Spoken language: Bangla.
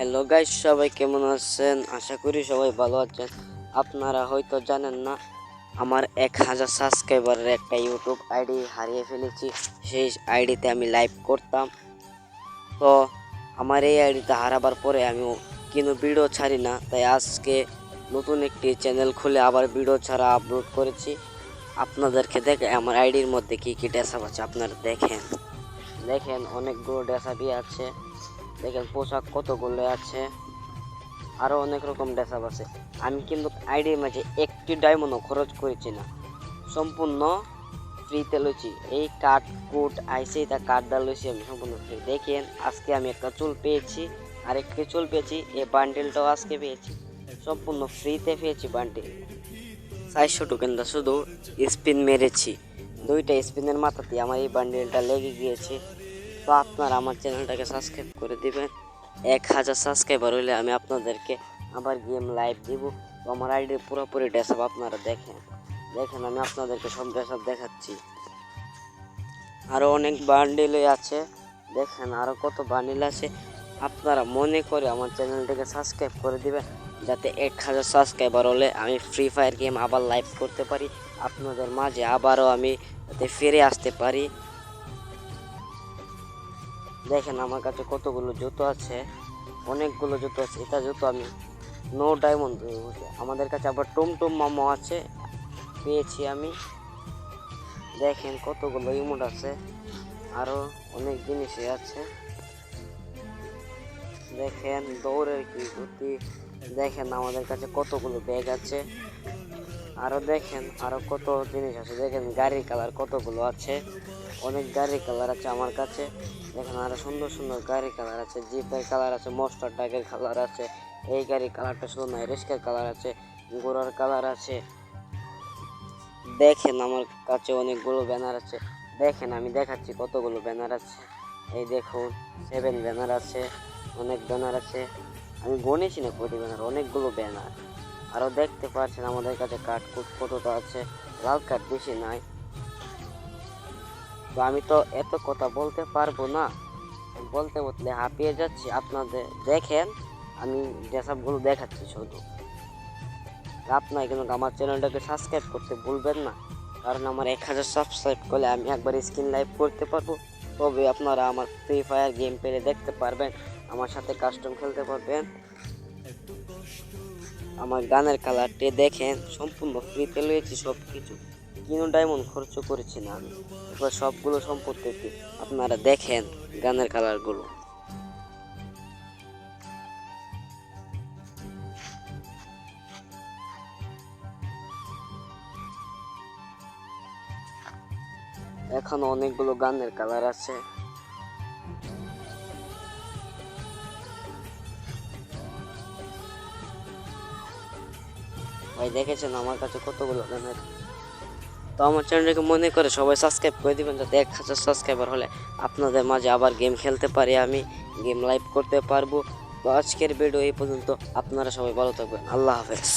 হ্যালো গাইস, সবাই কেমন আছেন? আশা করি সবাই ভালো আছেন। আপনারা হয়তো জানেন না, আমার 1000 সাবস্ক্রাইবারের একটা ইউটিউব আইডি হারিয়ে ফেলেছি। সেই আইডিতে আমি লাইভ করতাম। তো আমার এই আইডিতে হারাবার পরে আমি কিন্তু ভিডিও ছাড়ি না, তাই আজকে নতুন একটি চ্যানেল খুলে আবার ভিডিও ছাড়া আপলোড করেছি। আপনাদেরকে দেখে আমার আইডির মধ্যে কী কী ড্রেসআপ আছে আপনারা দেখেন। অনেকগুলো ড্রেসআপই আছে। দেখেন পোশাক কতগুলো আছে, আরও অনেক রকম ড্রেসআপ আছে। আমি কিন্তু আইডির মাঝে একটি ডায়মন্ডও খরচ করেছি না, সম্পূর্ণ ফ্রিতে লইছি। এই কার্ড কোড আইসে তা কার্ডটা লইছি আমি সম্পূর্ণ ফ্রি। দেখেন আজকে আমি একটা চুল পেয়েছি, আরেকটি চুল পেয়েছি, এই বান্ডেলটাও আজকে পেয়েছি, সম্পূর্ণ ফ্রিতে পেয়েছি বান্ডেল। 400 টোকেনটা শুধু স্পিন মেরেছি, 2টা স্পিনের মাথাতে আমার এই বান্ডেলটা লেগে গিয়েছে। তো আপনারা আমার চ্যানেলটাকে সাবস্ক্রাইব করে দিবেন। 1000 সাবস্ক্রাইবার হলে আমি আপনাদেরকে আবার গেম লাইভ দিব। তো আমার আইডির পুরোপুরি ড্রেসআপ আপনারা দেখেন আমি আপনাদেরকে সব ড্রেসআপ দেখাচ্ছি। আরও অনেক বান্ডিলই আছে, দেখেন আরও কত বান্ডিল আছে। আপনারা মনে করে আমার চ্যানেলটাকে সাবস্ক্রাইব করে দিবেন, যাতে 1000 সাবস্ক্রাইবার হলে আমি ফ্রি ফায়ার গেম আবার লাইভ করতে পারি, আপনাদের মাঝে আবারও আমি যাতে ফিরে আসতে পারি। দেখেন আমার কাছে কতগুলো জুতো আছে, অনেকগুলো জুতো আছে। এটা জুতো আমি নো ডায়মন্ড আমাদের কাছে আবার টুমটুম মামা আছে, পেয়েছি আমি। দেখেন কতগুলো ইমোট আছে, আরও অনেক জিনিসই আছে। দেখেন দৌড়ের কি গতি, দেখেন আমাদের কাছে কতগুলো ব্যাগ আছে, আরও দেখেন আরও কত জিনিস আছে। দেখেন গাড়ির কালার কতগুলো আছে, অনেক গাড়ির কালার আছে আমার কাছে। দেখেন আরও সুন্দর সুন্দর গাড়ির কালার আছে, জিপের কালার আছে, মস্টার ট্রাকের কালার আছে। এই গাড়ির কালারটা শুধু নয়, রেস্কের কালার আছে, ঘোড়ার কালার আছে। দেখেন আমার কাছে অনেকগুলো ব্যানার আছে, দেখেন আমি দেখাচ্ছি কতগুলো ব্যানার আছে। এই দেখুন 7 ব্যানার আছে, অনেক ব্যানার আছে, আমি গণেছি না কটি ব্যানার, অনেকগুলো ব্যানার। আরও দেখতে পাচ্ছেন আমাদের কাছে কার্ড কোড কতটা আছে, লাল কার্ড বেশি নাই। তো আমি তো এত কথা বলতে পারবো না, বলতে বলতে হাঁপিয়ে যাচ্ছি। আপনাদের দেখেন আমি ড্রেসআপগুলো দেখাচ্ছি শুধু। আপনারা কিন্তু আমার চ্যানেলটাকে সাবস্ক্রাইব করতে ভুলবেন না, কারণ আমার 1000 সাবস্ক্রাইব করলে আমি একবার স্ক্রিন লাইভ করতে পারবো। তবে আপনারা আমার ফ্রি ফায়ার গেম প্লে দেখতে পারবেন, আমার সাথে কাস্টম খেলতে পারবেন। আমার গানের কালারটি দেখেন, সম্পূর্ণ ফ্রিতে লয়েছি সব কিছু, কোনো ডায়মন্ড খরচ করেছি না আমি। এবার সবগুলো সম্পত্তি আপনারা দেখেন গানের কালারগুলো। এখনো অনেকগুলো গানের কালার আছে। ভাই দেখেছেন আমার কাছে কতগুলো গানের। তো আমার চ্যানেলটাকে মনে করে সবাই সাবস্ক্রাইব করে দিবেন, যাতে 1000 সাবস্ক্রাইবার হলে আপনাদের মাঝে আবার গেম খেলতে পারি, আমি গেম লাইভ করতে পারবো। তো আজকের ভিডিও এই পর্যন্ত, আপনারা সবাই ভালো থাকবেন, আল্লাহ হাফেজ।